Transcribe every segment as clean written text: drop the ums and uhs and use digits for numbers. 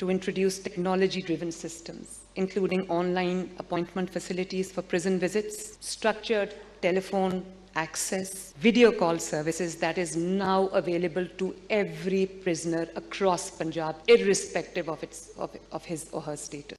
To introduce technology-driven systems, including online appointment facilities for prison visits, structured telephone access, video call services that is now available to every prisoner across Punjab, irrespective of his or her status.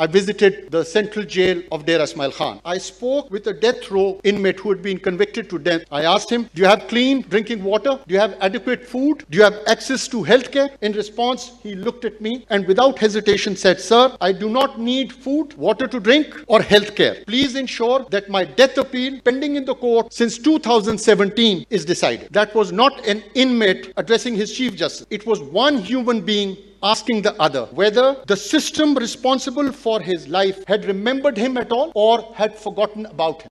I visited the central jail of Deir Ismail Khan. I spoke with a death row inmate who had been convicted to death. I asked him, do you have clean drinking water? Do you have adequate food? Do you have access to healthcare? In response, he looked at me and without hesitation said, sir, I do not need food, water to drink or healthcare. Please ensure that my death appeal pending in the court since 2017 is decided. That was not an inmate addressing his chief justice. It was one human being asking the other whether the system responsible for his life had remembered him at all or had forgotten about him.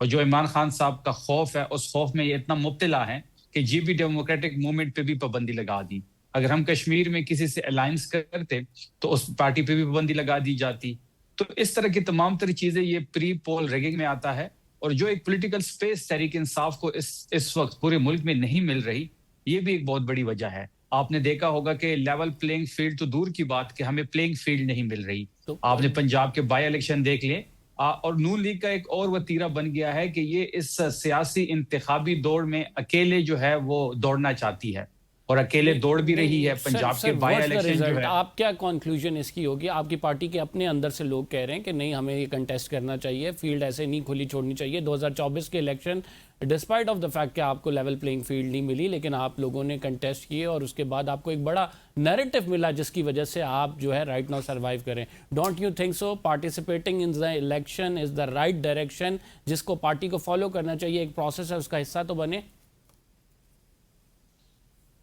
اور جو عمران خان صاحب کا خوف ہے اس خوف میں یہ اتنا مبتلا ہے کہ جی بی ڈیموکریٹک موومنٹ پہ بھی پابندی لگا دی. اگر ہم کشمیر میں کسی سے الائنس کرتے تو اس پارٹی پہ بھی پابندی لگا دی جاتی. تو اس طرح کی تمام تر چیزیں یہ پری پول ریگنگ میں آتا ہے. اور جو ایک پولیٹیکل سپیس تحریک انصاف کو اس وقت پورے ملک میں نہیں مل رہی, یہ بھی ایک بہت بڑی وجہ ہے. آپ نے دیکھا ہوگا کہ لیول پلینگ فیلڈ تو دور کی بات کہ ہمیں پلینگ فیلڈ نہیں مل رہی. آپ نے پنجاب کے بائی الیکشن دیکھ لیں, اور نون لیگ کا ایک اور وتیرہ بن گیا ہے کہ یہ اس سیاسی انتخابی دوڑ میں اکیلے جو ہے وہ دوڑنا چاہتی ہے, اور اکیلے دوڑ بھی رہی ہے. پنجاب کے بائی الیکشن جو ہے, آپ کیا کنکلوژن اس کی ہوگی؟ آپ کی پارٹی کے اپنے اندر سے لوگ کہہ رہے ہیں کہ نہیں, ہمیں یہ کنٹیسٹ کرنا چاہیے, فیلڈ ایسے نہیں کھلی چھوڑنی چاہیے. 2024 کے election despite of the fact کہ آپ کو لیول پلینگ فیلڈ نہیں ملی, لیکن آپ لوگوں نے کنٹیسٹ کیے اور اس کے بعد آپ کو ایک بڑا نیریٹو ملا جس کی وجہ سے آپ جو ہے رائٹ ناؤ سروائیو کریں. Don't you think so participating in the election is the right direction جس کو پارٹی کو فالو کرنا چاہیے؟ ایک پروسیس ہے, اس کا حصہ تو بنے.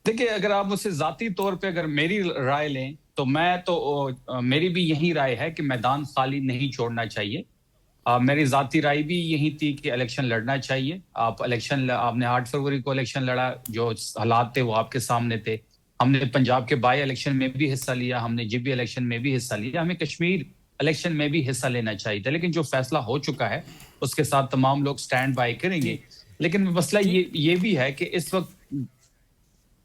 دیکھیں, اگر آپ مجھ سے ذاتی طور پہ اگر میری رائے لیں تو میری بھی یہی رائے ہے کہ میدان خالی نہیں چھوڑنا چاہیے. میری ذاتی رائے بھی یہی تھی کہ الیکشن لڑنا چاہیے. آپ نے 8 فروری کو الیکشن لڑا, جو حالات تھے وہ آپ کے سامنے تھے. ہم نے پنجاب کے بائی الیکشن میں بھی حصہ لیا, ہم نے جی بی الیکشن میں بھی حصہ لیا, ہمیں کشمیر الیکشن میں بھی حصہ لینا چاہیے تھا. لیکن جو فیصلہ ہو چکا ہے اس کے ساتھ تمام لوگ سٹینڈ بائی کریں گے. لیکن مسئلہ یہ بھی ہے کہ اس وقت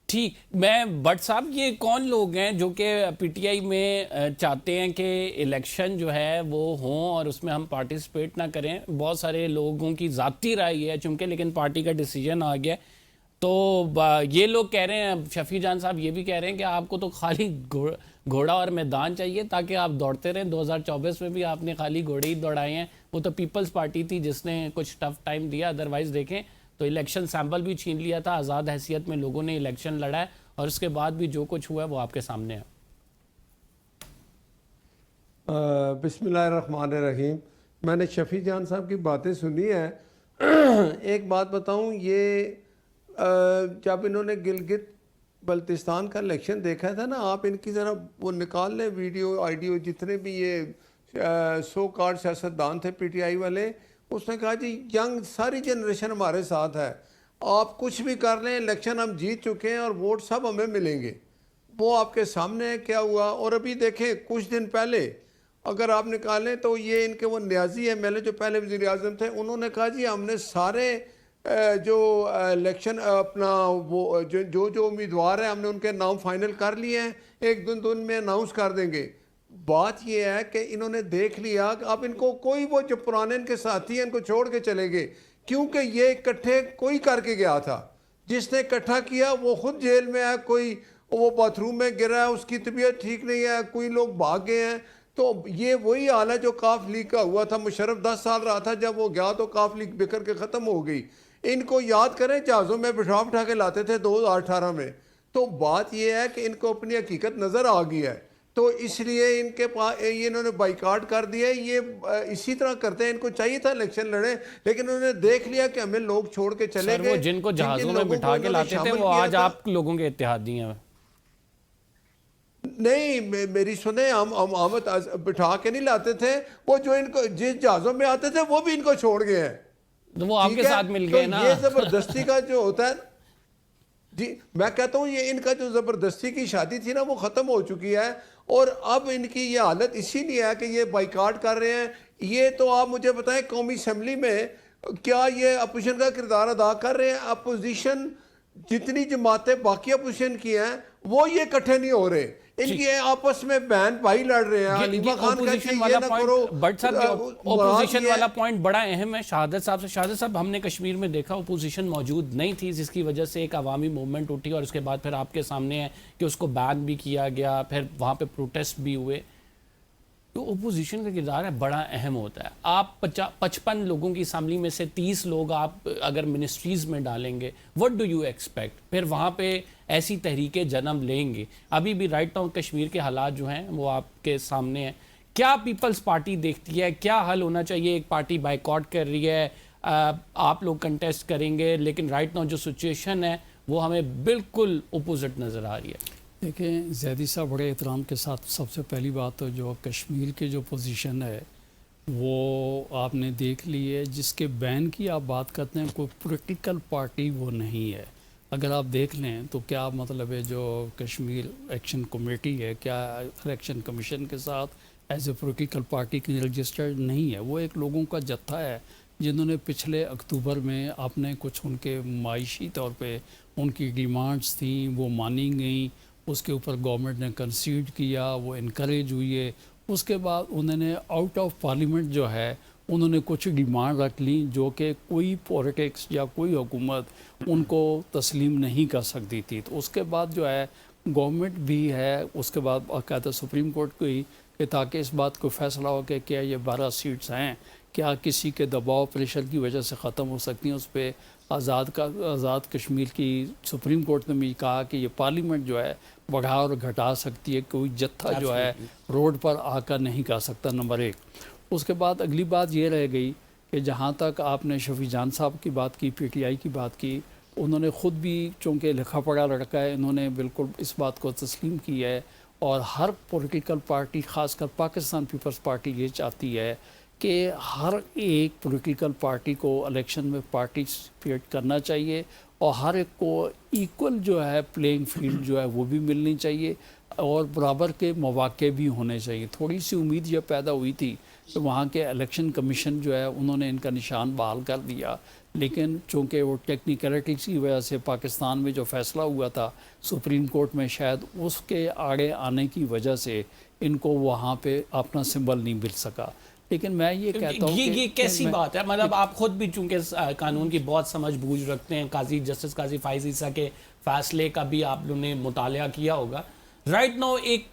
ٹھیک. میں بٹ صاحب, یہ کون لوگ ہیں جو کہ پی ٹی آئی میں چاہتے ہیں کہ الیکشن جو ہے وہ ہوں اور اس میں ہم پارٹیسپیٹ نہ کریں؟ بہت سارے لوگوں کی ذاتی رائے یہ ہے چونکہ, لیکن پارٹی کا ڈیسیجن آ گیا. تو یہ لوگ کہہ رہے ہیں, شفیع جان صاحب یہ بھی کہہ رہے ہیں کہ آپ کو تو خالی گھوڑا اور میدان چاہیے تاکہ آپ دوڑتے رہیں. 2024 میں بھی آپ نے خالی گھوڑے ہی دوڑائے ہیں. وہ تو پیپلز پارٹی تھی جس نے کچھ ٹف ٹائم دیا, ادروائز دیکھیں تو الیکشن سیمپل بھی چھین لیا تھا. آزاد حیثیت میں لوگوں نے الیکشن لڑا ہے اور اس کے بعد بھی جو کچھ ہوا ہے وہ آپ کے سامنے ہے. بسم اللہ الرحمن الرحیم. میں نے شفیع جان صاحب کی باتیں سنی ہیں. ایک بات بتاؤں, یہ جب انہوں نے گلگت بلتستان کا الیکشن دیکھا تھا نا, آپ ان کی ذرا وہ نکال لیں ویڈیو آئیڈیو, جتنے بھی یہ سو کارڈ سیاستدان تھے پی ٹی آئی والے. اس نے کہا جی ینگ ساری جنریشن ہمارے ساتھ ہے, آپ کچھ بھی کر لیں, الیکشن ہم جیت چکے ہیں اور ووٹ سب ہمیں ملیں گے. وہ آپ کے سامنے ہے کیا ہوا. اور ابھی دیکھیں کچھ دن پہلے اگر آپ نکالیں تو یہ ان کے وہ نیازی ایم ایل اے جو پہلے وزیر اعظم تھے, انہوں نے کہا جی ہم نے سارے جو الیکشن اپنا وہ جو امیدوار ہیں ہم نے ان کے نام فائنل کر لیے ہیں, 1-2 دن میں اناؤنس کر دیں گے. بات یہ ہے کہ انہوں نے دیکھ لیا کہ اب ان کو کوئی وہ جو پرانے ان کے ساتھی ہیں ان کو چھوڑ کے چلے گئے, کیونکہ یہ اکٹھے کوئی کر کے گیا تھا. جس نے اکٹھا کیا وہ خود جیل میں ہے, کوئی وہ باتھ روم میں گرا ہے, اس کی طبیعت ٹھیک نہیں ہے, کوئی لوگ بھاگ گئے ہیں. تو یہ وہی حال ہے جو کاف لیگ کا ہوا تھا. مشرف 10 سال رہا تھا, جب وہ گیا تو کاف لیگ بکھر کے ختم ہو گئی. ان کو یاد کریں جہازوں میں بٹھا کے لاتے تھے 2018 میں. تو بات یہ ہے کہ ان کو اپنی حقیقت نظر آ گئی ہے, تو اس لیے ان کے پاس یہ انہوں نے بائیکاٹ کر دیا. یہ اسی طرح کرتے ہیں, ان کو چاہیے تھا الیکشن لڑیں, لیکن انہوں نے دیکھ لیا کہ ہمیں لوگ چھوڑ کے چلے گئے. وہ جن کو جہازوں میں بٹھا کے لاتے تھے وہ آج آپ لوگوں کے اتحادی ہیں. نہیں میری سنیں, ہم آمد بٹھا کے نہیں لاتے تھے, وہ جو ان کو جس جہازوں میں آتے تھے وہ بھی ان کو چھوڑ گئے ہیں. وہ آپ کے ساتھ مل گئے نا. یہ زبردستی کا جو ہوتا ہے, جی میں کہتا ہوں یہ ان کا جو زبردستی کی شادی تھی نا وہ ختم ہو چکی ہے. اور اب ان کی یہ حالت اسی لیے ہے کہ یہ بائیکاٹ کر رہے ہیں. یہ تو آپ مجھے بتائیں قومی اسمبلی میں کیا یہ اپوزیشن کا کردار ادا کر رہے ہیں؟ اپوزیشن جتنی جماعتیں باقی اپوزیشن کی ہیں وہ یہ اکٹھے نہیں ہو رہے, ان کی آپس میں بہن بھائی لڑ رہے ہیں. علیمہ خان کہتے ہیں یہ نہ کرو. بٹ صاحب اپوزیشن والا پوائنٹ بڑا اہم ہے شہادت صاحب سے. شہادت صاحب, ہم نے کشمیر میں دیکھا اپوزیشن موجود نہیں تھی, جس کی وجہ سے ایک عوامی موومنٹ اٹھی اور اس کے بعد پھر آپ کے سامنے ہے کہ اس کو بین بھی کیا گیا, پھر وہاں پہ پروٹیسٹ بھی ہوئے. تو اپوزیشن کا کردار ہے بڑا اہم ہوتا ہے. آپ 55 لوگوں کی اسمبلی میں سے 30 لوگ آپ اگر منسٹریز میں ڈالیں گے, وٹ ڈو یو ایکسپیکٹ؟ پھر وہاں پہ ایسی تحریکیں جنم لیں گے. ابھی بھی رائٹ ناؤ کشمیر کے حالات جو ہیں وہ آپ کے سامنے ہیں. کیا پیپلز پارٹی دیکھتی ہے, کیا حل ہونا چاہیے؟ ایک پارٹی بائیکاٹ کر رہی ہے, آپ لوگ کنٹیسٹ کریں گے, لیکن رائٹ ناؤ جو سچویشن ہے وہ ہمیں بالکل اپوزٹ نظر آ رہی ہے. دیکھیں زیدی صاحب, بڑے احترام کے ساتھ سب سے پہلی بات تو جو کشمیر کی جو پوزیشن ہے وہ آپ نے دیکھ لی ہے. جس کے بین کی آپ بات کرتے ہیں کوئی پولیٹیکل پارٹی وہ نہیں ہے. اگر آپ دیکھ لیں تو کیا مطلب ہے جو کشمیر ایکشن کمیٹی ہے کیا الیکشن کمیشن کے ساتھ ایز اے پولیٹیکل پارٹی کی رجسٹرڈ نہیں ہے. وہ ایک لوگوں کا جتھا ہے جنہوں نے پچھلے اکتوبر میں اپنے کچھ ان کے معاشی طور پہ ان کی ڈیمانڈس تھیں وہ مانی گئیں. اس کے اوپر گورنمنٹ نے کنسیڈ کیا, وہ انکریج ہوئی ہے. اس کے بعد انہوں نے آؤٹ آف پارلیمنٹ جو ہے انہوں نے کچھ ڈیمانڈ رکھ لیں جو کہ کوئی پولیٹکس یا کوئی حکومت ان کو تسلیم نہیں کر سکتی تھی. تو اس کے بعد جو ہے گورنمنٹ بھی ہے اس کے بعد باقاعدہ سپریم کورٹ کو ہی کہ تاکہ اس بات کو فیصلہ ہو کہ کیا یہ 12 سیٹس ہیں کیا کسی کے دباؤ پریشر کی وجہ سے ختم ہو سکتی ہیں. اس پہ آزاد کشمیر کی سپریم کورٹ نے بھی کہا کہ یہ پارلیمنٹ جو ہے بڑھا اور گھٹا سکتی ہے, کوئی جتھا جو ہے روڈ پر آ کر نہیں کر سکتا. نمبر 1. اس کے بعد اگلی بات یہ رہ گئی کہ جہاں تک آپ نے شفیع جان صاحب کی بات کی, پی ٹی آئی کی بات کی, انہوں نے خود بھی چونکہ لکھا پڑھا لڑکا ہے انہوں نے بالکل اس بات کو تسلیم کی ہے. اور ہر پولیٹیکل پارٹی خاص کر پاکستان پیپلز پارٹی یہ چاہتی ہے کہ ہر ایک پولیٹیکل پارٹی کو الیکشن میں پارٹیسپیٹ کرنا چاہیے اور ہر ایک کو ایکول جو ہے پلینگ فیلڈ جو ہے وہ بھی ملنی چاہیے اور برابر کے مواقع بھی ہونے چاہیے. تھوڑی سی امید یہ پیدا ہوئی تھی کہ وہاں کے الیکشن کمیشن جو ہے انہوں نے ان کا نشان بحال کر دیا, لیکن چونکہ وہ ٹیکنیکلٹیز کی وجہ سے پاکستان میں جو فیصلہ ہوا تھا سپریم کورٹ میں شاید اس کے آڑے آنے کی وجہ سے ان کو وہاں پہ اپنا سمبل نہیں مل سکا. لیکن میں یہ کہتا ہوں یہ کیسی بات ہے, مطلب آپ خود بھی چونکہ قانون کی بہت سمجھ بوجھ رکھتے ہیں, جسٹس قاضی فائز عیسیٰ کے فیصلے کا بھی آپ لوگوں نے مطالعہ کیا ہوگا. رائٹ نو ایک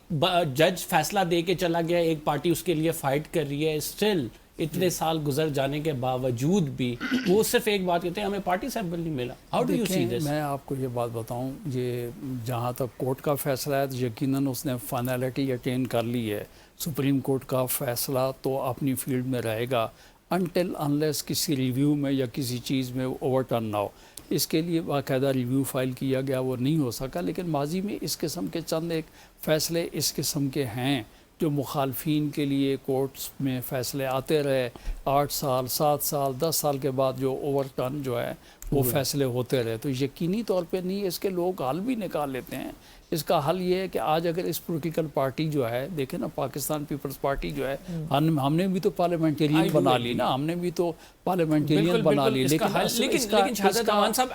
جج فیصلہ دے کے چلا گیا, ایک پارٹی اس کے لیے فائٹ کر رہی ہے, اسٹل اتنے سال گزر جانے کے باوجود بھی وہ صرف ایک بات کہتے ہیں ہمیں پارٹی سیمبل نہیں ملا. ہاؤ ڈو یو سی دس؟ میں آپ کو یہ بات بتاؤں, یہ جہاں تک کورٹ کا فیصلہ ہے یقیناً اس نے فائنلٹی اٹین کر لی ہے. سپریم کورٹ کا فیصلہ تو اپنی فیلڈ میں رہے گا انٹل انلیس کسی ریویو میں یا کسی چیز میں اوور ٹرن نہ ہو. اس کے لیے باقاعدہ ریویو فائل کیا گیا, وہ نہیں ہو سکا. لیکن ماضی میں اس قسم کے چند ایک فیصلے اس قسم کے ہیں جو مخالفین کے لیے کورٹس میں فیصلے آتے رہے, 8 سال 7 سال 10 سال کے بعد جو اوور ٹرن جو ہے وہ فیصلے ہوتے رہے. تو یقینی طور پہ نہیں, اس کے لوگ حل بھی نکال لیتے ہیں. اس کا حل یہ ہے کہ آج اگر اس پولیٹیکل پارٹی جو ہے دیکھیں نا پاکستان پیپلز پارٹی جو ہے ہم نے بھی تو پارلیمنٹیرین بنا لی نا, ہم نے بھی تو پارلیمنٹیرین بنا لی. لیکن شہزاد امان صاحب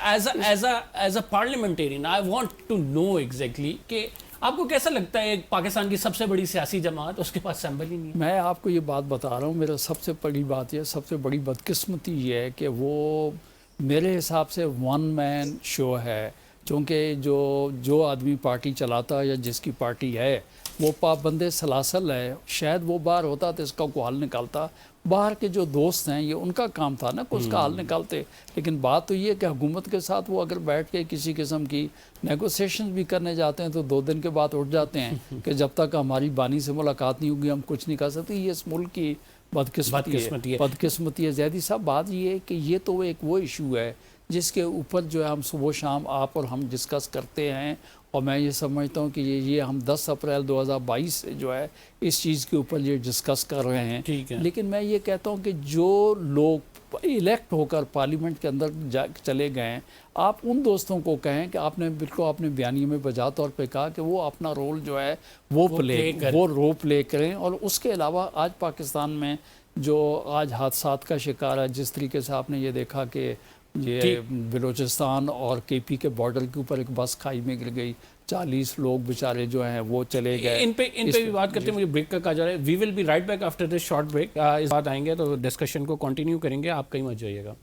as a parliamentarian I want to know exactly کہ آپ کو کیسا لگتا ہے پاکستان کی سب سے بڑی سیاسی جماعت اس کے پاس اسمبلی نہیں ہے؟ میں آپ کو یہ بات بتا رہا ہوں, میرا سب سے بڑی بات یہ سب سے بڑی بدقسمتی یہ ہے کہ وہ میرے حساب سے ون مین شو ہے. چونکہ جو آدمی پارٹی چلاتا یا جس کی پارٹی ہے وہ پابند سلاسل ہے. شاید وہ باہر ہوتا تو اس کا کوئی حل نکالتا. باہر کے جو دوست ہیں یہ ان کا کام تھا نا کہ اس کا حل نکالتے. لیکن بات تو یہ ہے کہ حکومت کے ساتھ وہ اگر بیٹھ کے کسی قسم کی نیگوسیشن بھی کرنے جاتے ہیں تو 2 دن کے بعد اٹھ جاتے ہیں کہ جب تک ہماری بانی سے ملاقات نہیں ہوگی ہم کچھ نہیں کر سکتے. یہ اس ملک کی بدقسمتی ہے. زیدی صاحب بات یہ ہے کہ یہ تو ایک وہ ایشو ہے جس کے اوپر جو ہے ہم صبح و شام آپ اور ہم ڈسکس کرتے ہیں, اور میں یہ سمجھتا ہوں کہ یہ ہم 10 اپریل 2022 سے جو ہے اس چیز کے اوپر یہ ڈسکس کر رہے ہیں. لیکن میں یہ کہتا ہوں کہ جو لوگ الیکٹ ہو کر پارلیمنٹ کے اندر چلے گئے ہیں آپ ان دوستوں کو کہیں کہ آپ نے بالکل اپنے بیانیے میں بجا طور پہ کہا کہ وہ اپنا رول جو ہے وہ رول پلے کریں. اور اس کے علاوہ آج پاکستان میں جو آج حادثات کا شکار ہے, جس طریقے سے آپ نے یہ دیکھا کہ یہ بلوچستان اور کے پی کے بارڈر کے اوپر ایک بس کھائی میں گر گئی, 40 لوگ بیچارے جو ہیں وہ چلے گئے. ان پہ بھی بات کرتے ہیں, مجھے بریک کا کہا جا رہا ہے. We will be right back after this short break. اس بات آئیں گے تو ڈسکشن کو کنٹینیو کریں گے, آپ کہیں مت جائیے گا.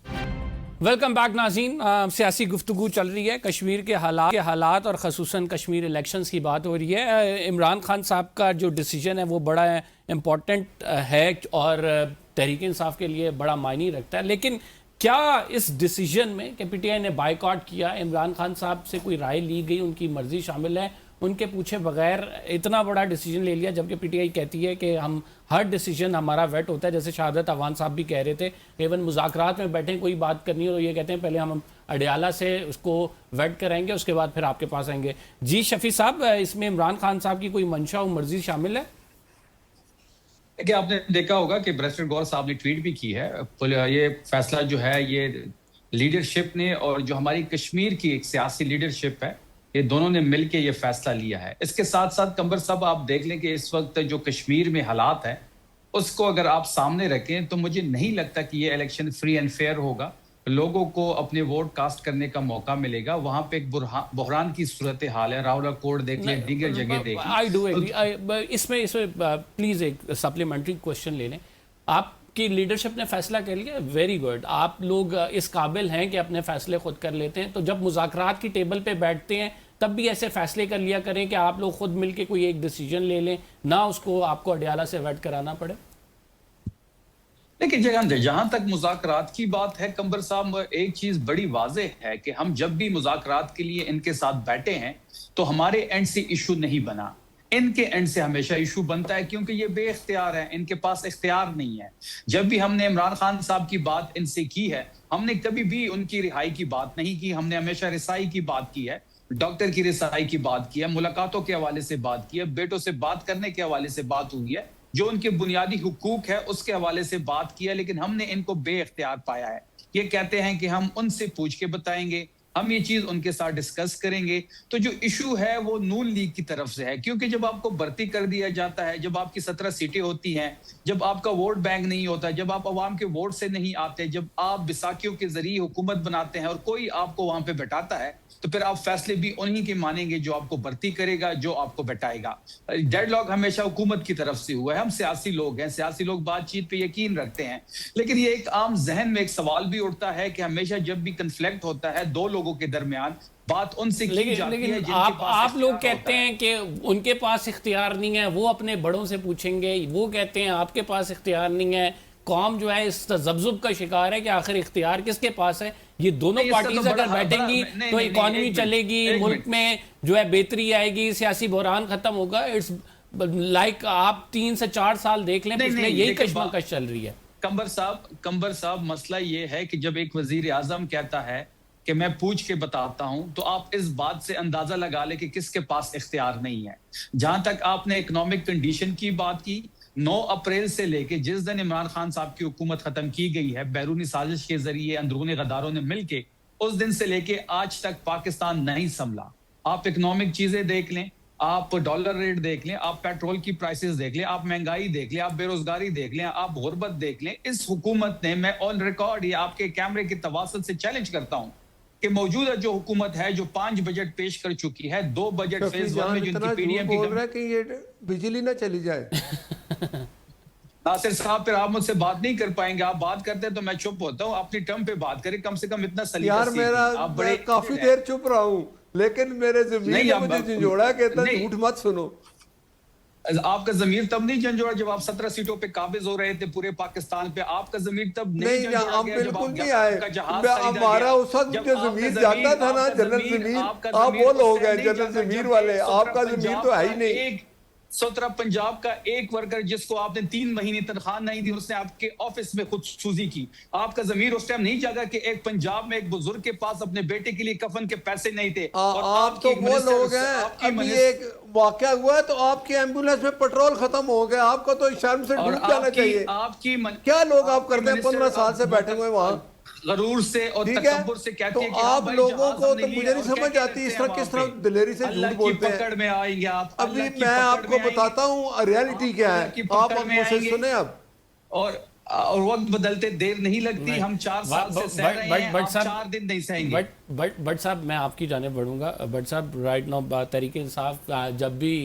ویلکم بیک ناظرین. سیاسی گفتگو چل رہی ہے, کشمیر کے حالات اور خصوصاً کشمیر الیکشنز کی بات ہو رہی ہے. عمران خان صاحب کا جو ڈیسیجن ہے وہ بڑا امپورٹنٹ ہے اور تحریک انصاف کے لیے بڑا معنی رکھتا ہے. لیکن کیا اس ڈیسیجن میں کہ پی ٹی آئی نے بائیکاٹ کیا, عمران خان صاحب سے کوئی رائے لی گئی, ان کی مرضی شامل ہے, ان کے پوچھے بغیر اتنا بڑا ڈیسیجن لے لیا, جبکہ پی ٹی آئی کہتی ہے کہ ہم ہر ڈیسیجن ہمارا ویٹ ہوتا ہے. جیسے شہادت امان صاحب بھی کہہ رہے تھے, ایون مذاکرات میں بیٹھیں کوئی بات کرنی ہو تو یہ کہتے ہیں پہلے ہم اڈیالہ سے اس کو ویٹ کریں گے, اس کے بعد پھر آپ کے پاس آئیں گے. جی شفیع صاحب, اس میں عمران خان صاحب کی کوئی منشا و مرضی شامل ہے؟ کہ آپ نے دیکھا ہوگا کہ بیرسٹر غور صاحب نے ٹویٹ بھی کی ہے، یہ فیصلہ جو ہے یہ لیڈرشپ نے اور جو ہماری کشمیر کی ایک سیاسی لیڈرشپ ہے، یہ دونوں نے مل کے یہ فیصلہ لیا ہے۔ اس کے ساتھ ساتھ قمبر صاحب آپ دیکھ لیں کہ اس وقت جو کشمیر میں حالات ہیں اس کو اگر آپ سامنے رکھیں تو مجھے نہیں لگتا کہ یہ الیکشن فری اینڈ فیئر ہوگا، لوگوں کو اپنے ووٹ کاسٹ کرنے کا موقع ملے گا۔ وہاں پہ ایک بحران کی صورتحال ہے، راولا کوٹ دیکھ لیں، دیگر جگہ دیکھ لیں۔ I do agree. اس میں پلیز ایک سپلیمنٹری کوشچن لے لیں۔ آپ کی لیڈرشپ نے فیصلہ کر لیا، ویری گڈ، آپ لوگ اس قابل ہیں کہ اپنے فیصلے خود کر لیتے ہیں، تو جب مذاکرات کی ٹیبل پہ بیٹھتے ہیں تب بھی ایسے فیصلے کر لیا کریں کہ آپ لوگ خود مل کے کوئی ایک ڈیسیجن لے لیں، نہ اس کو آپ کو اڈیالہ سے ویٹ کرانا پڑے۔ لیکن جہاں تک مذاکرات کی بات ہے قمبر صاحب، ایک چیز بڑی واضح ہے کہ ہم جب بھی مذاکرات کے لیے ان کے ساتھ بیٹھے ہیں تو ہمارے اینڈ سے ایشو نہیں بنا، ان کے اینڈ سے ہمیشہ ایشو بنتا ہے، کیونکہ یہ بے اختیار ہے، ان کے پاس اختیار نہیں ہے۔ جب بھی ہم نے عمران خان صاحب کی بات ان سے کی ہے، ہم نے کبھی بھی ان کی رہائی کی بات نہیں کی، ہم نے ہمیشہ رسائی کی بات کی ہے، ڈاکٹر کی رسائی کی بات کی ہے، ملاقاتوں کے حوالے سے بات کی ہے، بیٹوں سے بات کرنے کے حوالے سے بات ہوئی ہے، جو ان کے بنیادی حقوق ہے اس کے حوالے سے بات کیا، لیکن ہم نے ان کو بے اختیار پایا ہے۔ یہ کہتے ہیں کہ ہم ان سے پوچھ کے بتائیں گے، ہم یہ چیز ان کے ساتھ ڈسکس کریں گے۔ تو جو ایشو ہے وہ نون لیگ کی طرف سے ہے، کیونکہ جب آپ کو بھرتی کر دیا جاتا ہے، جب آپ کی 17 سیٹیں ہوتی ہیں، جب آپ کا ووٹ بینک نہیں ہوتا، جب آپ عوام کے ووٹ سے نہیں آتے، جب آپ بیساکھیوں کے ذریعے حکومت بناتے ہیں اور کوئی آپ کو وہاں پہ بٹھاتا ہے، تو پھر آپ فیصلے بھی انہی کے مانیں گے جو آپ کو بھرتی کرے گا، جو آپ کو بٹائے گا۔ ڈیڈ لاک ہمیشہ حکومت کی طرف سے ہوا ہے۔ ہم سیاسی لوگ ہیں، سیاسی لوگ بات چیت پہ یقین رکھتے ہیں، لیکن یہ ایک عام ذہن میں ایک سوال بھی اٹھتا ہے کہ ہمیشہ جب بھی کنفلکٹ ہوتا ہے دو لوگوں کے درمیان، بات ان سے کی جاتی ہے لیکن جن کے پاس آپ لوگ اختیار کہتے ہوتا ہے۔ ہیں کہ ان کے پاس اختیار نہیں ہے، وہ اپنے بڑوں سے پوچھیں گے، وہ کہتے ہیں آپ کے پاس اختیار نہیں ہے۔ قوم جو ہے اس تذبذب کا شکار ہے کہ آخر اختیار کس کے پاس ہے۔ یہ دونوں پارٹیز اگر بیٹھیں گی تو اکانومی چلے گی، ملک میں جو ہے بہتری آئے گی، سیاسی بحران ختم ہوگا۔ اٹس لائک آپ 3 سے 4 سال دیکھ لیں، پچھلے یہی کشمکش چل رہی ہے۔ قمبر صاحب مسئلہ یہ ہے کہ جب ایک وزیر اعظم کہتا ہے کہ میں پوچھ کے بتاتا ہوں، تو آپ اس بات سے اندازہ لگا لیں کہ کس کے پاس اختیار نہیں ہے۔ جہاں تک آپ نے اکنامک کنڈیشن کی بات کی، 9 اپریل سے لے کے جس دن عمران خان صاحب کی حکومت ختم کی گئی ہے بیرونی سازش کے ذریعے اندرونی غداروں نے مل کے، اس دن سے لے کے آج تک پاکستان نہیں سنبھلا۔ آپ اکنامک چیزیں دیکھ لیں، آپ ڈالر ریٹ دیکھ لیں، آپ پیٹرول کی پرائسز دیکھ لیں، آپ مہنگائی دیکھ لیں، آپ بے روزگاری دیکھ لیں، آپ غربت دیکھ لیں۔ اس حکومت نے، میں آن ریکارڈ یہ آپ کے کیمرے کی تواسط سے چیلنج کرتا ہوں کہ موجودہ جو حکومت ہے جو 5 بجٹ پیش کر چکی ہے، 2 بجٹ فیز 1 میں جو ان کی پی ڈی ایم کی بول رہا ہے کہ یہ بجلی نہ چلی جائے۔ ناصر صاحب پھر آپ مجھ سے بات نہیں کر پائیں گے، آپ بات کرتے ہیں تو میں چپ ہوتا ہوں، اپنی ٹرم پہ بات کریں، کم سے کم اتنا سلیقہ یار میں کافی دیر چپ رہا ہوں، لیکن میرے ضمیر نے مجھے جھنجھوڑا کہتا ہے جھوٹ مت سنو۔ آپ کا ضمیر تب نہیں جھنجھوڑا جب آپ 17 سیٹوں پہ قابض ہو رہے تھے پورے پاکستان پہ، آپ کا ضمیر تب نہیں جھنجھوڑا گیا جب بالکل نہیں آئے۔ ہمارا اس وقت جو ضمیر جاتا تھا نا جنرل ضمیر، آپ وہ لوگ ہیں جنرل ضمیر والے، آپ کا ضمیر تو ہے ہی نہیں۔ 17 پنجاب کا ایک ورکر جس کو آپ نے 3 مہینے تنخواہ نہیں دی، اس نے آپ کے آفس میں خود سوزی کی، آپ کا ضمیر اس ٹائم نہیں جاگا کہ ایک پنجاب میں ایک بزرگ کے پاس اپنے بیٹے کے لیے کفن کے پیسے نہیں تھے؟ آپ تو وہ لوگ ہیں، ابھی ایک واقعہ ہوا ہے تو آپ کی ایمبولینس میں پیٹرول ختم ہو گیا، آپ کو تو شرم سے ڈوب جانا چاہیے۔ کیا لوگ آپ کرتے ہیں 15 سال سے بیٹھے ہوئے وہاں غرور سے اور تکبر سے کہتے ہیں کہ آپ لوگوں کو تو مجھے نہیں سمجھ آتی اس طرح کس طرح دلیری سے جھوٹ بولتے ہیں۔ پکڑ میں آئیں گے آپ، ابھی میں آپ کو بتاتا ہوں ریالٹی کیا ہے، آپ مجھ سے سنیں اب۔ اور وقت بدلتے دیر نہیں لگتی، ہم 4 سال سے سہ رہے ہیں، آپ 4 دن نہیں سہیں گے۔ بٹ صاحب میں آپ کی جانب بڑھوں گا۔ بٹ صاحب رائٹ ناؤ تحریک انصاف جب بھی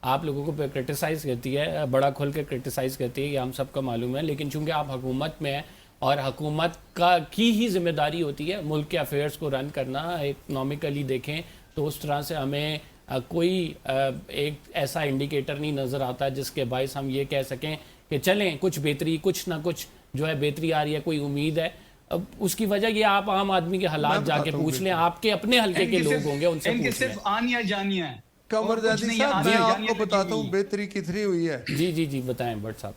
آپ لوگوں کو کرٹیسائز کرتی ہے، بڑا کھل کے کرٹیسائز کرتی ہے، یہ ہم سب کا معلوم ہے، لیکن چونکہ آپ حکومت میں ہیں اور حکومت کی ہی ذمہ داری ہوتی ہے ملک کے افیئرس کو رن کرنا، اکنامکلی دیکھیں تو اس طرح سے ہمیں کوئی ایک ایسا انڈیکیٹر نہیں نظر آتا جس کے باعث ہم یہ کہہ سکیں کہ چلیں کچھ بہتری، کچھ نہ کچھ جو ہے بہتری آ رہی ہے، کوئی امید ہے۔ اب اس کی وجہ یہ آپ عام آدمی کے حالات جا کے پوچھ لیں، آپ کے اپنے حلقے کے لوگ ہوں گے، ان سے پوچھ لیں۔ صرف آنیا جانیا ہے۔ قمر زیدی صاحب میں آپ کو بتاتا ہوں بہتری کتنی ہوئی ہے۔ جی بتائیں بٹ صاحب۔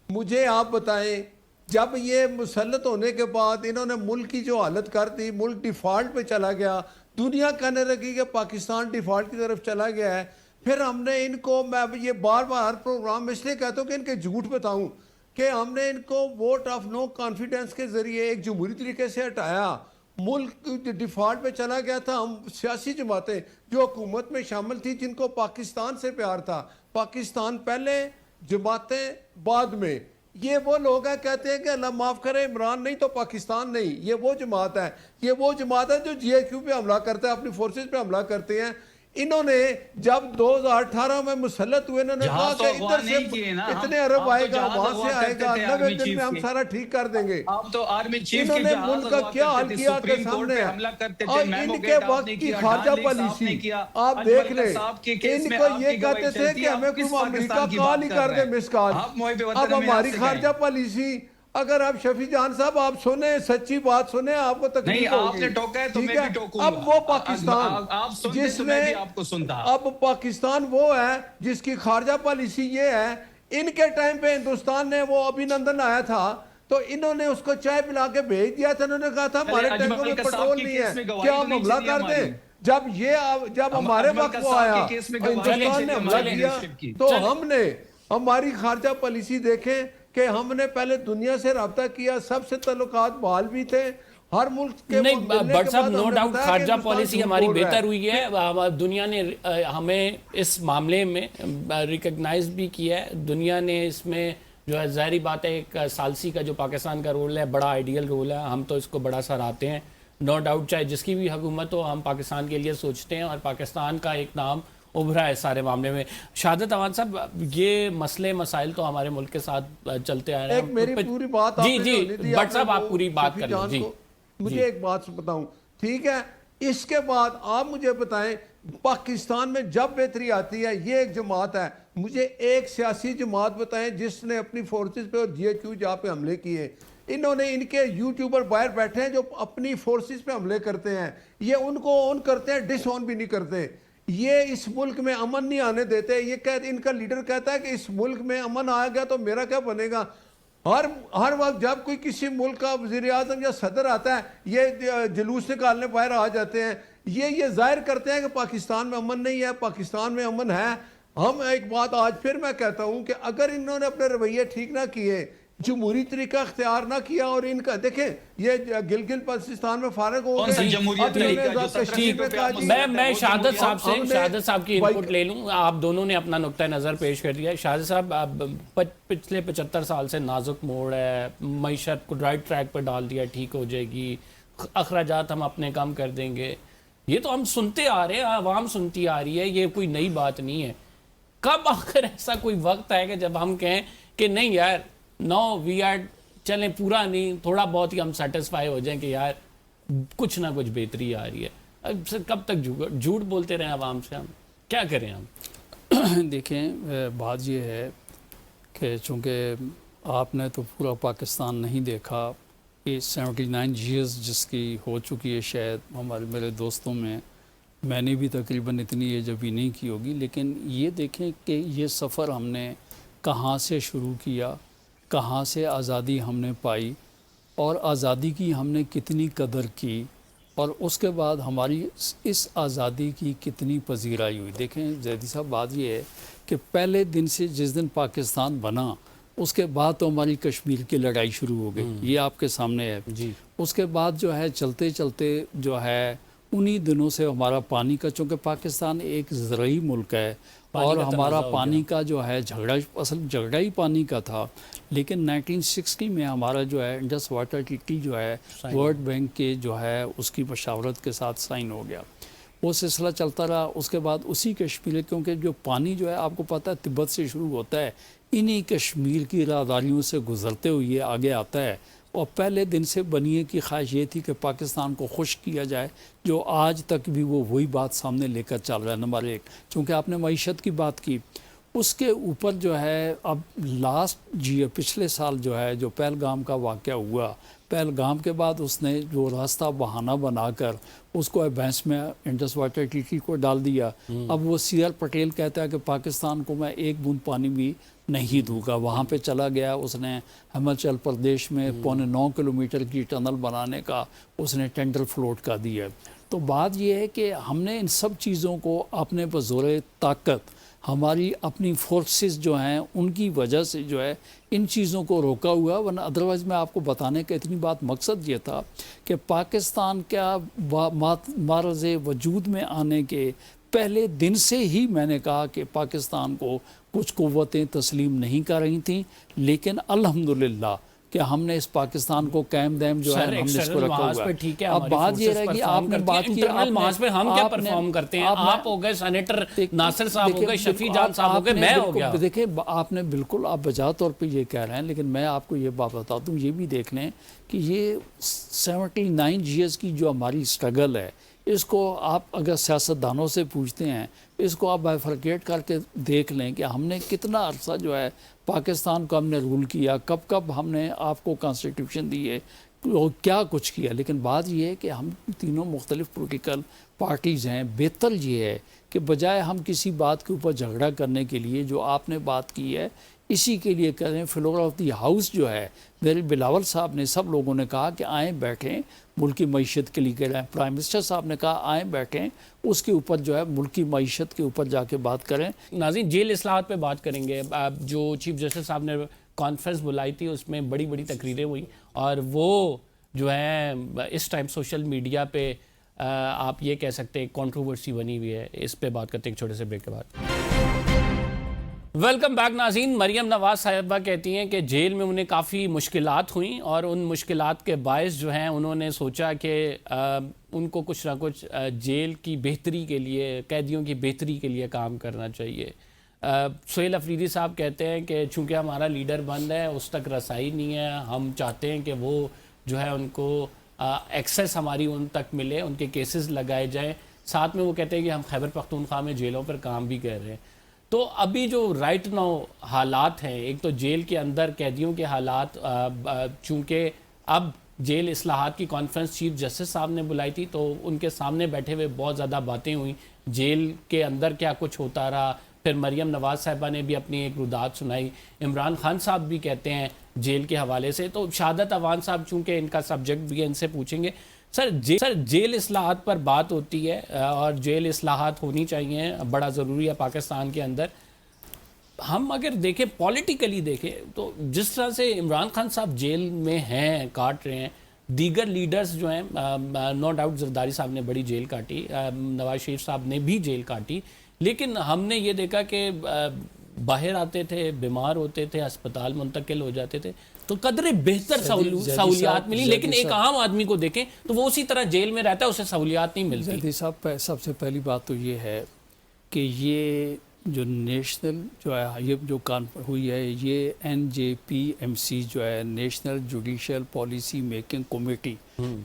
مجھے آپ بتائیں، جب یہ مسلط ہونے کے بعد انہوں نے ملک کی جو حالت کر دی، ملک ڈیفالٹ پہ چلا گیا، دنیا کہنے لگی کہ پاکستان ڈیفالٹ کی طرف چلا گیا ہے، پھر ہم نے ان کو، میں یہ بار بار ہر پروگرام میں اس لیے کہتا ہوں کہ ان کے جھوٹ بتاؤں کہ ہم نے ان کو ووٹ آف نو کانفیڈنس کے ذریعے ایک جمہوری طریقے سے ہٹایا، ملک ڈیفالٹ پہ چلا گیا تھا. ہم سیاسی جماعتیں جو حکومت میں شامل تھی جن کو پاکستان سے پیار تھا، پاکستان پہلے جماعتیں بعد میں، یہ وہ لوگ ہیں کہتے ہیں کہ اللہ معاف کرے عمران نہیں تو پاکستان نہیں. یہ وہ جماعت ہے، یہ وہ جماعت ہے جو جی ایچ کیو پہ حملہ کرتا ہے، اپنی فورسز پہ حملہ کرتے ہیں. انہوں نے جب 2018 میں مسلط ہوئے انہوں نے کہا کہ ادھر سے اتنے ارب آئے گا، وہاں سے آئے گا، 90 دن میں ہم سارا ٹھیک کر دیں گے. انہوں نے ملک کا کیا حال کیا کے سامنے ہے. اور ان کے وقت کی خارجہ پالیسی آپ دیکھ لیں، ان کو یہ کہتے تھے کہ ہمیں کوئی امریکہ کال ہی کر دے مس کال. اب ہماری خارجہ پالیسی، اگر آپ شفیع جان صاحب آپ سنیں، سچی بات سنیں، آپ کو تکلیف ہوگی. ٹھیک ہے، اب وہ پاکستان جس میں، اب پاکستان وہ ہے جس کی خارجہ پالیسی یہ ہے. ان کے ٹائم پہ ہندوستان نے، وہ ابھی نندن آیا تھا تو انہوں نے اس کو چائے پلا کے بھیج دیا تھا. انہوں نے کہا تھا ہمارے ٹینکوں میں پیٹرول نہیں ہے، کیا ہم حملہ کر دیں؟ جب ہمارے وقت وہ آیا ہندوستان نے حملہ کیا تو ہم نے ہماری خارجہ پالیسی دیکھیں کہ ہم نے پہلے دنیا سے رابطہ کیا، سب سے تعلقات بحال بھی تھے، ہر ملک کے. نہیں بٹ صاحب، نو ڈاؤٹ خارجہ پالیسی ہماری بہتر ہوئی ہے. دنیا نے ہمیں اس معاملے میں ریکگنائز بھی کیا ہے. دنیا نے اس میں جو ہے، ظاہری بات ہے، ایک ثالثی کا جو پاکستان کا رول ہے بڑا آئیڈیل رول ہے، ہم تو اس کو بڑا سراہتے ہیں. نو ڈاؤٹ چاہے جس کی بھی حکومت ہو، ہم پاکستان کے لیے سوچتے ہیں اور پاکستان کا ایک نام ابھرا ہے سارے معاملے میں. شہادت اوان صاحب، یہ مسئلے مسائل تو ہمارے ملک کے ساتھ چلتے آ رہے ہیں. ایک میری پوری بات جی بٹ صاحب آپ پوری بات کر لیں. جی مجھے ایک بات بتاؤں، ٹھیک ہے، اس کے بعد آپ مجھے بتائیں پاکستان میں جب بہتری آتی ہے، یہ ایک جماعت ہے، مجھے ایک سیاسی جماعت بتائیں جس نے اپنی فورسز پہ اور جی ایچ کیو جہاں پہ حملے کیے. انہوں نے، ان کے یوٹیوبر باہر بیٹھے ہیں جو اپنی فورسز پہ حملے کرتے ہیں، یہ ان کو اون کرتے ہیں، ڈس اون بھی نہیں کرتے. یہ اس ملک میں امن نہیں آنے دیتے. یہ ان کا لیڈر کہتا ہے کہ اس ملک میں امن آ گیا تو میرا کیا بنے گا. ہر وقت جب کوئی کسی ملک کا وزیر اعظم یا صدر آتا ہے، یہ جلوس نکالنے باہر آ جاتے ہیں. یہ ظاہر کرتے ہیں کہ پاکستان میں امن نہیں ہے، پاکستان میں امن ہے. ہم ایک بات آج پھر میں کہتا ہوں کہ اگر انہوں نے اپنے رویے ٹھیک نہ کیے، جمہوری طریقہ اختیار نہ کیا، اور ان کا دیکھیں یہ گلگت بلتستان میں فارغ ہو گئے. میں شہادت صاحب کی انپٹ لے لوں. آپ دونوں نے اپنا نقطہ نظر پیش کر دیا. شہادت صاحب، پچھلے 75 سال سے نازک موڑ ہے، معیشت کو رائٹ ٹریک پر ڈال دیا، ٹھیک ہو جائے گی، اخراجات ہم اپنے کم کر دیں گے. یہ تو ہم سنتے آ رہے ہیں، عوام سنتی آ رہی ہے، یہ کوئی نئی بات نہیں ہے. کب آخر ایسا کوئی وقت ہے کہ جب ہم کہیں کہ نہیں یار، نو وی آر، چلیں پورا نہیں، تھوڑا بہت ہی ہم سیٹسفائی ہو جائیں کہ یار کچھ نہ کچھ بہتری آ رہی ہے. کب تک جھوٹ بولتے رہیں عوام سے؟ ہم کیا کریں؟ ہم دیکھیں، بات یہ ہے کہ چونکہ آپ نے تو پورا پاکستان نہیں دیکھا، یہ 79 ایئرز جس کی ہو چکی ہے شاید میرے دوستوں میں نے بھی تقریباً اتنی ایج ابھی نہیں کی ہوگی. لیکن یہ دیکھیں کہ یہ سفر ہم نے کہاں سے شروع کیا، کہاں سے آزادی ہم نے پائی، اور آزادی کی ہم نے کتنی قدر کی، اور اس کے بعد ہماری اس آزادی کی کتنی پذیرائی ہوئی. دیکھیں زیدی صاحب، بات یہ ہے کہ پہلے دن سے جس دن پاکستان بنا اس کے بعد تو ہماری کشمیر کی لڑائی شروع ہو گئی، یہ آپ کے سامنے ہے. جی اس کے بعد جو ہے چلتے چلتے جو ہے انہی دنوں سے ہمارا پانی کا، چونکہ پاکستان ایک زرعی ملک ہے اور ہمارا پانی کا جو ہے جھگڑا ہی پانی کا تھا. لیکن 1960 میں ہمارا جو ہے انڈس واٹر ٹریٹی جو ہے ورلڈ بینک کے جو ہے اس کی مشاورت کے ساتھ سائن ہو گیا. وہ سلسلہ چلتا رہا. اس کے بعد اسی کشمیر، کیونکہ جو پانی جو ہے آپ کو پتہ ہے تبت سے شروع ہوتا ہے، انہی کشمیر کی راہداریوں سے گزرتے ہوئے یہ آگے آتا ہے. اور پہلے دن سے بنیے کی خواہش یہ تھی کہ پاکستان کو خشک کیا جائے، جو آج تک بھی وہ وہی بات سامنے لے کر چل رہا ہے. نمبر 1، چونکہ آپ نے معیشت کی بات کی، اس کے اوپر جو ہے اب پچھلے سال جو ہے جو پہلگام کا واقعہ ہوا، پہلگام کے بعد اس نے جو راستہ بہانہ بنا کر اس کو بحث میں انڈس واٹر ٹریٹی کو ڈال دیا. اب وہ سی آر پٹیل کہتا ہے کہ پاکستان کو میں ایک بوند پانی بھی نہیں دوں گا. وہاں پہ چلا گیا، اس نے ہماچل پردیش میں 9.25 کلومیٹر کی ٹنل بنانے کا اس نے ٹینڈر فلوٹ کر دیا. تو بات یہ ہے کہ ہم نے ان سب چیزوں کو اپنے بزور طاقت ہماری اپنی فورسز جو ہیں ان کی وجہ سے جو ہے ان چیزوں کو روکا ہوا، ورنہ ادروائز میں آپ کو بتانے کا اتنی بات مقصد یہ تھا کہ پاکستان کا معرض وجود میں آنے کے پہلے دن سے ہی میں نے کہا کہ پاکستان کو کچھ قوتیں تسلیم نہیں کر رہی تھیں، لیکن الحمدللہ کہ ہم نے اس پاکستان کو قائم دائم جو ہے ہم نے اس کو رکھا ہوا ہے۔ اب بات یہ رہے گی، آپ نے بات کی محاذ پہ ہم کیا پرفارم کرتے ہیں، آپ ہو گئے سینیٹر ناصر صاحب ہو گئے، شفیع جان صاحب ہو گئے، میں ہو گیا۔ دیکھیں آپ نے بالکل آپ بجا طور پہ یہ کہہ رہے ہیں، لیکن میں آپ کو یہ بات بتاتا ہوں، یہ بھی دیکھ لیں کہ یہ 79 years کی جو ہماری اسٹرگل ہے، اس کو آپ اگر سیاستدانوں سے پوچھتے ہیں، اس کو آپ بائیفرکیٹ کر کے دیکھ لیں کہ ہم نے کتنا عرصہ جو ہے پاکستان کو ہم نے رول کیا، کب کب ہم نے آپ کو کانسٹیٹیوشن دی ہے، کیا کچھ کیا۔ لیکن بات یہ ہے کہ ہم تینوں مختلف پولیٹیکل پارٹیز ہیں، بہتر یہ ہے کہ بجائے ہم کسی بات کے اوپر جھگڑا کرنے کے لیے جو آپ نے بات کی ہے اسی کے لیے کریں۔ فلور آف دی ہاؤس جو ہے میرے بلاول صاحب نے، سب لوگوں نے کہا کہ آئیں بیٹھیں ملکی معیشت کے لیے کہہ رہے ہیں، پرائم منسٹر صاحب نے کہا آئیں بیٹھیں اس کے اوپر جو ہے ملکی معیشت کے اوپر جا کے بات کریں۔ ناظرین جیل اصلاحات پہ بات کریں گے۔ جو چیف جسٹس صاحب نے کانفرنس بلائی تھی اس میں بڑی بڑی تقریریں ہوئی، اور وہ جو ہیں اس ٹائم سوشل میڈیا پہ آپ یہ کہہ سکتے ہیں کنٹروورسی بنی ہوئی ہے۔ اس پہ بات کرتے ہیں ایک چھوٹے سے بریک کے بعد۔ ویلکم بیک ناظرین۔ مریم نواز صاحبہ کہتی ہیں کہ جیل میں انہیں کافی مشکلات ہوئیں، اور ان مشکلات کے باعث جو ہیں انہوں نے سوچا کہ ان کو کچھ نہ کچھ جیل کی بہتری کے لیے، قیدیوں کی بہتری کے لیے کام کرنا چاہیے۔ سہیل افریدی صاحب کہتے ہیں کہ چونکہ ہمارا لیڈر بند ہے، اس تک رسائی نہیں ہے، ہم چاہتے ہیں کہ وہ جو ہے ان کو ایکسیس ہماری ان تک ملے، ان کے کیسز لگائے جائیں۔ ساتھ میں وہ کہتے ہیں کہ ہم خیبر پختونخوا میں جیلوں پر کام بھی کر رہے ہیں۔ تو ابھی جو رائٹ نو حالات ہیں، ایک تو جیل کے اندر قیدیوں کے حالات، چونکہ اب جیل اصلاحات کی کانفرنس چیف جسٹس صاحب نے بلائی تھی تو ان کے سامنے بیٹھے ہوئے بہت زیادہ باتیں ہوئیں، جیل کے اندر کیا کچھ ہوتا رہا۔ پھر مریم نواز صاحبہ نے بھی اپنی ایک ردات سنائی، عمران خان صاحب بھی کہتے ہیں جیل کے حوالے سے۔ تو شہادت اوان صاحب چونکہ ان کا سبجیکٹ بھی ہے، ان سے پوچھیں گے۔ سر جیل اصلاحات پر بات ہوتی ہے اور جیل اصلاحات ہونی چاہیے، بڑا ضروری ہے پاکستان کے اندر۔ ہم اگر دیکھیں پولیٹیکلی دیکھیں تو جس طرح سے عمران خان صاحب جیل میں ہیں، کاٹ رہے ہیں، دیگر لیڈرز جو ہیں، نو ڈاؤٹ زرداری صاحب نے بڑی جیل کاٹی، نواز شریف صاحب نے بھی جیل کاٹی، لیکن ہم نے یہ دیکھا کہ باہر آتے تھے، بیمار ہوتے تھے، اسپتال منتقل ہو جاتے تھے تو قدرے بہتر سہولیات ملی، لیکن ایک عام آدمی کو دیکھیں تو وہ اسی طرح جیل میں رہتا ہے، اسے سہولیات نہیں ملتی۔ زیدی صاحب سب سے پہلی بات تو یہ ہے کہ یہ جو نیشنل جو ہے یہ جو کانفرنس ہوئی ہے، یہ NJPMC جو ہے national judicial policy making committee,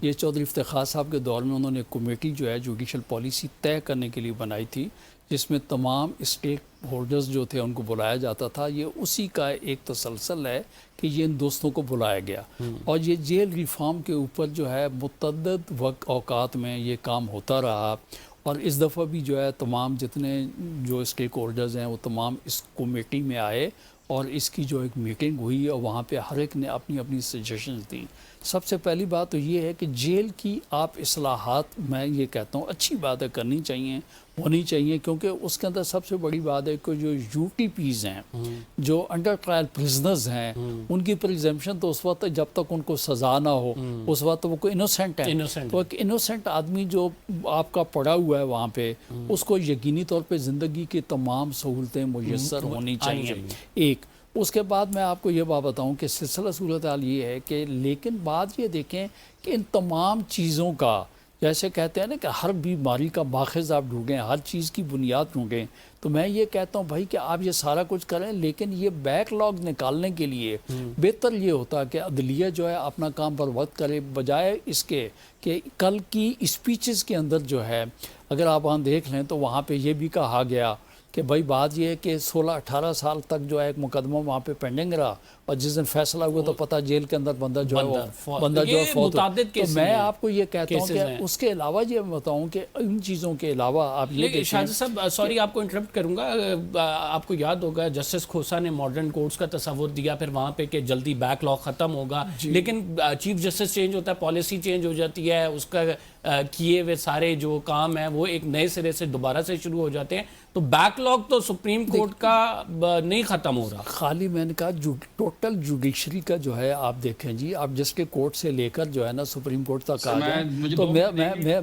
یہ چودھری افتخار صاحب کے دور میں انہوں نے کمیٹی جو ہے جوڈیشل پالیسی طے کرنے کے لیے بنائی تھی، جس میں تمام اسٹیک ہولڈرز جو تھے ان کو بلایا جاتا تھا۔ یہ اسی کا ایک تسلسل ہے کہ یہ ان دوستوں کو بلایا گیا، اور یہ جیل ریفارم کے اوپر جو ہے متعدد وقت اوقات میں یہ کام ہوتا رہا، اور اس دفعہ بھی جو ہے تمام جتنے جو اسٹیک ہولڈرز ہیں وہ تمام اس کمیٹی میں آئے، اور اس کی جو ایک میٹنگ ہوئی اور وہاں پہ ہر ایک نے اپنی اپنی سجیشنز دیں۔ سب سے پہلی بات تو یہ ہے کہ جیل کی آپ اصلاحات، میں یہ کہتا ہوں اچھی بات ہے، کرنی چاہیے، ہونی چاہیے، کیونکہ اس کے اندر سب سے بڑی بات ہے کہ جو UTPs ہیں، جو انڈر ٹرائل پرزنرز ہیں، ان کی پریزمپشن تو اس وقت جب تک ان کو سزا نہ ہو اس وقت وہ کوئی انوسینٹ ہے، تو ایک انوسینٹ آدمی جو آپ کا پڑا ہوا ہے وہاں پہ، اس کو یقینی طور پہ زندگی کی تمام سہولتیں میسر ہونی چاہیے۔ ایک اس کے بعد میں آپ کو یہ بات بتاؤں کہ سلسلہ صورتحال یہ ہے کہ، لیکن بات یہ دیکھیں کہ ان تمام چیزوں کا، جیسے کہتے ہیں نا کہ ہر بیماری کا ماخذ آپ ڈھونڈیں، ہر چیز کی بنیاد ڈھونڈیں، تو میں یہ کہتا ہوں بھائی کہ آپ یہ سارا کچھ کریں، لیکن یہ بیک لاگ نکالنے کے لیے بہتر یہ ہوتا کہ عدلیہ جو ہے اپنا کام پر وقت کرے، بجائے اس کے کہ کل کی اسپیچز کے اندر جو ہے اگر آپ وہاں دیکھ لیں تو وہاں پہ یہ بھی کہا گیا کہ بھائی بات یہ ہے کہ 16-18 سال تک جو ہے ایک مقدمہ وہاں پہ پینڈنگ رہا، اور جس دن فیصلہ ہوا تو پتہ جیل کے اندر بندہ جو ہے یہ فوت ہوا۔ متعدد تو کیسز میں ہیں، آپ کو یہ کہتا ہوں کیسز ہیں۔ کہ اس کے علاوہ یہ بتاؤں کہ ان چیزوں کے علاوہ آپ یہ دیکھیں، شاہد صاحب سوری آپ کو انٹرپٹ کروں گا، آپ کو یاد ہوگا جسٹس کھوسا نے ماڈرن کورٹس کا تصور دیا پھر وہاں پہ کہ جلدی بیک لاگ ختم ہوگا، لیکن چیف جسٹس چینج ہوتا ہے، پالیسی چینج ہو جاتی ہے، اس کا کیے ہوئے سارے جو کام ہیں وہ ایک نئے سرے سے دوبارہ سے شروع ہو جاتے ہیں، تو بیک لاگ تو سپریم کورٹ کا نہیں ختم ہو رہا۔ خالی میں نے کہا ٹوٹل جوڈیشری کا جو ہے آپ دیکھیں جی، آپ جس کے کورٹ سے لے کر جو ہے نا سپریم کورٹ تک آ جائیں، تو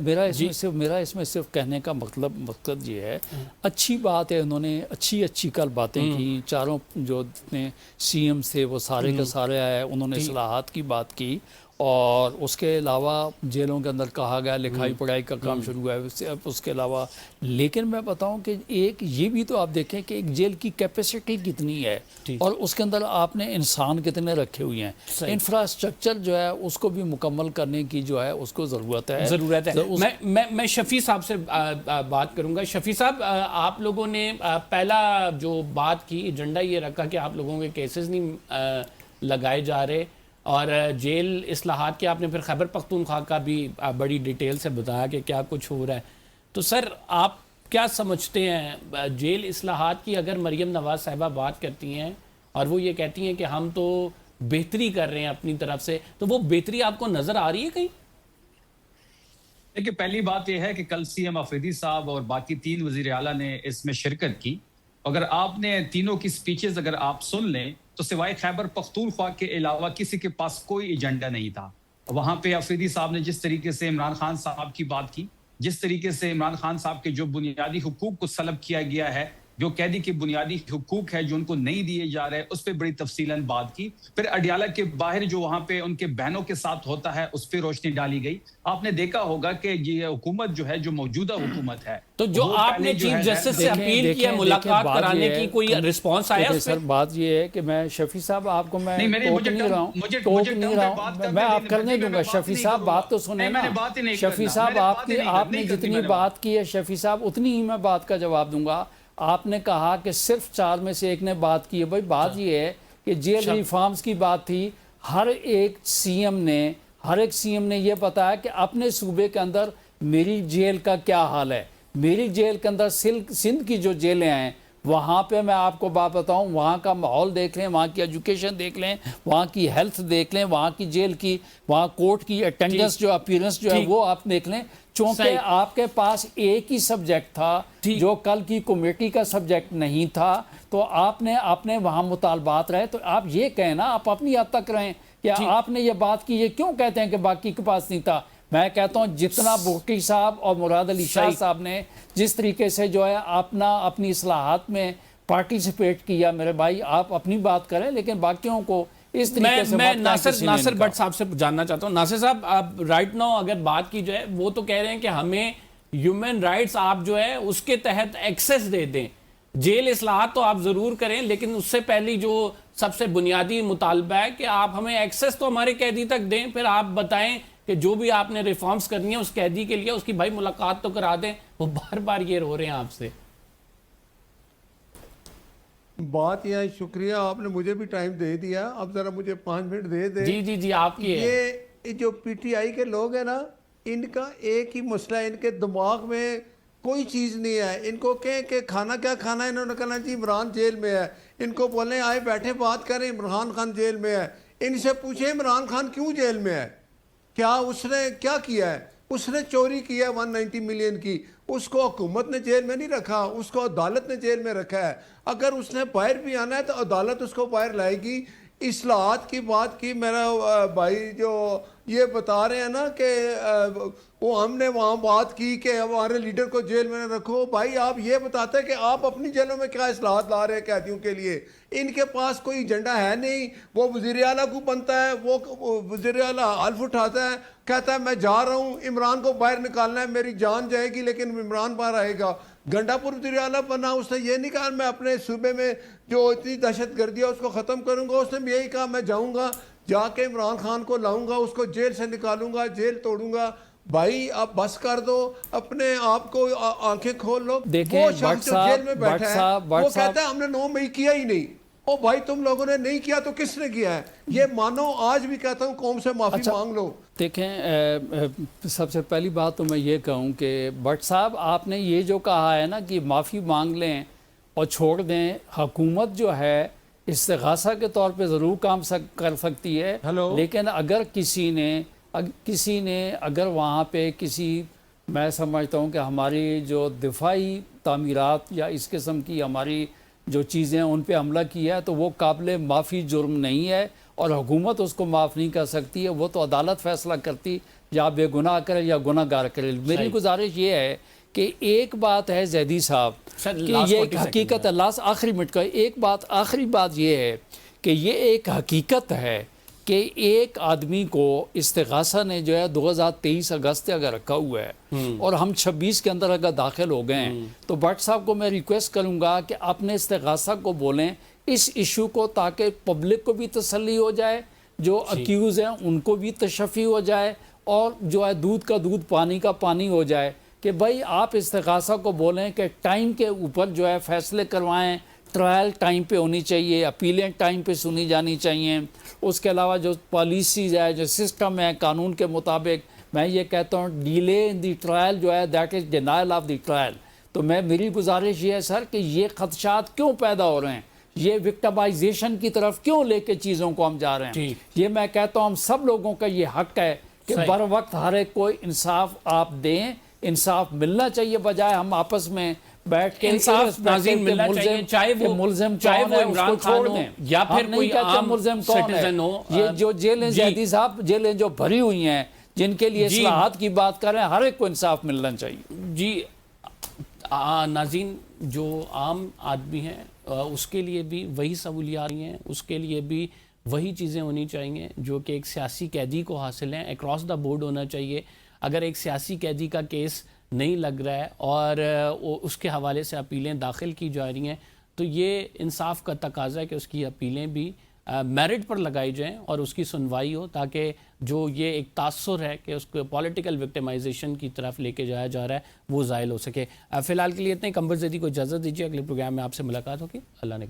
میرا اس میں صرف کہنے کا مقصد یہ ہے، اچھی بات ہے انہوں نے اچھی کل باتیں کی، چاروں جو جتنے سی ایم تھے وہ سارے کے سارے آئے، انہوں نے اصلاحات کی بات کی، اور اس کے علاوہ جیلوں کے اندر کہا گیا لکھائی پڑھائی کا کام شروع ہے، اس کے علاوہ لیکن میں بتاؤں کہ ایک یہ بھی تو آپ دیکھیں کہ ایک جیل کی کیپیسٹی کتنی ہے اور اس کے اندر آپ نے انسان کتنے رکھے ہوئے ہیں، انفراسٹرکچر جو ہے اس کو بھی مکمل کرنے کی جو ہے اس کو ضرورت ہے۔ میں شفیع صاحب سے بات کروں گا۔ شفیع صاحب، آپ لوگوں نے پہلا جو بات کی ایجنڈا یہ رکھا کہ آپ لوگوں کے کیسز نہیں لگائے جا رہے، اور جیل اصلاحات کے آپ نے پھر خیبر پختونخوا کا بھی بڑی ڈیٹیل سے بتایا کہ کیا کچھ ہو رہا ہے، تو سر آپ کیا سمجھتے ہیں جیل اصلاحات کی؟ اگر مریم نواز صاحبہ بات کرتی ہیں اور وہ یہ کہتی ہیں کہ ہم تو بہتری کر رہے ہیں اپنی طرف سے، تو وہ بہتری آپ کو نظر آ رہی ہے کہیں؟ دیکھیں، پہلی بات یہ ہے کہ کل سی ایم افریدی صاحب اور باقی 3 وزیر اعلیٰ نے اس میں شرکت کی۔ اگر آپ نے تینوں کی سپیچز اگر آپ سن لیں تو سوائے خیبر پختونخوا کے علاوہ کسی کے پاس کوئی ایجنڈا نہیں تھا۔ وہاں پہ افریدی صاحب نے جس طریقے سے عمران خان صاحب کی بات کی، جس طریقے سے عمران خان صاحب کے جو بنیادی حقوق کو سلب کیا گیا ہے، جو قیدی کے بنیادی حقوق ہے جو ان کو نہیں دیے جا رہے، اس پہ بڑی تفصیلاً بات کی۔ پھر اڈیالہ کے باہر جو وہاں پہ ان کے بہنوں کے ساتھ ہوتا ہے اس پہ روشنی ڈالی گئی۔ آپ نے دیکھا ہوگا کہ یہ حکومت جو ہے، جو موجودہ حکومت ہے، تو جو آپ نے چیف جسٹس سے اپیل کی ہے ملاقات کرانے کی، کوئی رسپانس آیا اس پہ؟ سر بات یہ ہے کہ میں شفیع صاحب آپ کو میں ٹوک نہیں رہا ہوں، میں آپ کرنے دوں گا۔ شفیع صاحب بات تو سنیں نا، شفیع صاحب آپ نے جتنی بات کی ہے شفیع صاحب اتنی ہی میں بات کا جواب دوں گا۔ آپ نے کہا کہ صرف 4 میں سے ایک نے بات کی ہے، بھائی بات یہ ہے کہ جیل ریفارمز کی بات تھی، ہر ایک سی ایم نے یہ بتایا کہ اپنے صوبے کے اندر میری جیل کا کیا حال ہے، میری جیل کے اندر سندھ کی جو جیلیں ہیں وہاں پہ میں آپ کو بات بتاؤں، وہاں کا ماحول دیکھ لیں، وہاں کی ایجوکیشن دیکھ لیں، وہاں کی ہیلتھ دیکھ لیں، وہاں کی جیل کی، وہاں کورٹ کی اٹینڈنس جو اپیرنس جو ہے وہ آپ دیکھ لیں، چونکہ آپ کے پاس ایک ہی سبجیکٹ تھا جو کل کی کمیٹی کا سبجیکٹ نہیں تھا، تو آپ نے اپنے وہاں مطالبات رہے، تو آپ یہ کہیں نا، آپ اپنی حد تک رہیں کہ آپ نے یہ بات کی، یہ کیوں کہتے ہیں کہ باقی کے پاس نہیں تھا؟ میں کہتا ہوں جتنا بھٹی صاحب اور مراد علی شاہ صاحب نے جس طریقے سے جو ہے اپنی اصلاحات میں پارٹیسپیٹ کیا، میرے بھائی آپ اپنی بات کریں لیکن باقیوں کو اس طریقے سے میں ناصر بٹ صاحب سے جاننا چاہتا ہوں۔ ناصر صاحب، آپ رائٹ ناؤ اگر بات کی جائے، وہ تو کہہ رہے ہیں کہ ہمیں ہیومن رائٹس آپ جو ہے اس کے تحت ایکسس دے دیں، جیل اصلاحات تو آپ ضرور کریں لیکن اس سے پہلی جو سب سے بنیادی مطالبہ ہے کہ آپ ہمیں ایکسس تو ہمارے قیدی تک دیں، پھر آپ بتائیں کہ جو بھی آپ نے ریفارمز کرنی ہے اس قیدی کے لیے اس کی بھائی ملاقات تو کرا دیں۔ وہ بار بار یہ رو رہے ہیں آپ سے۔ بات یہ ہے، شکریہ آپ نے مجھے بھی ٹائم دے دیا، اب ذرا مجھے 5 منٹ دے دیں۔ جی آپ کی ہے۔ یہ جو پی ٹی آئی کے لوگ ہیں نا، ان کا ایک ہی مسئلہ ہے، ان کے دماغ میں کوئی چیز نہیں ہے۔ ان کو کہیں کہ کھانا کیا کھانا ہے، انہوں نے کہنا جی عمران جیل میں ہے، ان کو بولیں آئے بیٹھے بات کریں، عمران خان جیل میں ہے، ان سے پوچھیں عمران خان کیوں جیل میں ہے، کیا اس نے کیا کیا ہے؟ اس نے چوری کی ہے 190 ملین کی، اس کو حکومت نے جیل میں نہیں رکھا، اس کو عدالت نے جیل میں رکھا ہے۔ اگر اس نے باہر بھی آنا ہے تو عدالت اس کو باہر لائے گی۔ اصلاحات کی بات کی، میرا بھائی جو یہ بتا رہے ہیں نا کہ وہ ہم نے وہاں بات کی کہ ہمارے لیڈر کو جیل میں نہ رکھو، بھائی آپ یہ بتاتے ہیں کہ آپ اپنی جیلوں میں کیا اصلاحات لا رہے ہیں قیدیوں کے لیے؟ ان کے پاس کوئی ایجنڈا ہے نہیں۔ وہ وزیر اعلیٰ کو بنتا ہے، وہ وزیر اعلیٰ حلف اٹھاتا ہے، کہتا ہے میں جا رہا ہوں، عمران کو باہر نکالنا ہے، میری جان جائے گی لیکن عمران باہر آئے گا۔ گنڈا پور وزیر اعلیٰ بنا، اس نے یہ نہیں کہا میں اپنے صوبے میں جو اتنی دہشت گردی ہے اس کو ختم کروں گا، اس نے بھی یہی کہا میں جاؤں گا، جا کے عمران خان کو لاؤں گا، اس کو جیل سے نکالوں گا، جیل توڑوں گا۔ بھائی آپ بس کر دو، اپنے آپ کو آنکھیں کھول لو۔ وہ شخص جو جیل میں بیٹھا ہے وہ کہتا ہے ہم نے 9 مئی کیا ہی نہیں، او بھائی تم لوگوں نے نہیں کیا تو کس نے کیا ہے؟ یہ مانو، آج بھی کہتا ہوں قوم سے معافی مانگ لو. دیکھیں سب سے پہلی بات تو میں یہ کہوں کہ بٹ صاحب آپ نے یہ جو کہا ہے نا کہ معافی مانگ لیں اور چھوڑ دیں، حکومت جو ہے استغاثہ کے طور پہ ضرور کام کر سکتی ہے، لیکن اگر کسی نے اگر وہاں پہ میں سمجھتا ہوں کہ ہماری جو دفاعی تعمیرات یا اس قسم کی ہماری جو چیزیں ان پہ حملہ کیا ہے تو وہ قابل معافی جرم نہیں ہے، اور حکومت اس کو معاف نہیں کر سکتی ہے. وہ تو عدالت فیصلہ کرتی یا بے گناہ کرے یا گناہ گار کرے. میری گزارش یہ ہے کہ ایک بات ہے زیدی صاحب کہ یہ ایک حقیقت ہے، آخری منٹ کا آخری بات یہ ہے کہ یہ ایک حقیقت ہے کہ ایک آدمی کو استغاثہ نے جو ہے 2023 اگست اگر رکھا ہوا ہے اور ہم 26 کے اندر اگر داخل ہو گئے ہیں تو بٹ صاحب کو میں ریکویسٹ کروں گا کہ اپنے استغاثہ کو بولیں اس ایشو کو، تاکہ پبلک کو بھی تسلی ہو جائے، جو اکیوز ہیں ان کو بھی تشفی ہو جائے، اور جو ہے دودھ کا دودھ پانی کا پانی ہو جائے کہ بھائی آپ استغاثہ کو بولیں کہ ٹائم کے اوپر جو ہے فیصلے کروائیں، ٹرائل ٹائم پہ ہونی چاہیے، اپیلیں ٹائم پہ سنی جانی چاہیے. اس کے علاوہ جو پالیسیز ہے، جو سسٹم ہے قانون کے مطابق، میں یہ کہتا ہوں ڈیلے ان دی ٹرائل جو ہے that is denial of the trial. تو میری گزارش یہ ہے سر کہ یہ خدشات کیوں پیدا ہو رہے ہیں، یہ وکٹمائزیشن کی طرف کیوں لے کے چیزوں کو ہم جا رہے ہیں. یہ میں کہتا ہوں ہم سب لوگوں کا یہ حق ہے کہ بر وقت ہر ایک کو انصاف آپ دیں، انصاف ملنا چاہیے، بجائے ہم آپس میں بیٹھ کے انصاف ناظرین ملنا چاہیے، چاہے وہ عمران خان ہو یا پھر کوئی عام سٹیزن ہو. یہ جو جیلیں زیدی صاحب جیلیں جو بھری ہوئی ہیں جن کے لیے اصلاحات کی بات کر رہے ہیں، ہر ایک کو انصاف ملنا چاہیے. جی ناظرین، جو عام آدمی ہیں اس کے لیے بھی وہی سہولیات ہیں، اس کے لیے بھی وہی چیزیں ہونی چاہیے جو کہ ایک سیاسی قیدی کو حاصل ہیں. اکراس دا بورڈ ہونا چاہیے. اگر ایک سیاسی قیدی کا کیس نہیں لگ رہا ہے اور اس کے حوالے سے اپیلیں داخل کی جا رہی ہیں تو یہ انصاف کا تقاضا ہے کہ اس کی اپیلیں بھی میرٹ پر لگائی جائیں اور اس کی سنوائی ہو، تاکہ جو یہ ایک تاثر ہے کہ اس کو پولیٹیکل وکٹمائزیشن کی طرف لے کے جایا جا رہا ہے وہ زائل ہو سکے. فی الحال کے لیے اتنے. قمبر زیدی کو اجازت دیجیے، اگلے پروگرام میں آپ سے ملاقات ہوگی. اللہ نے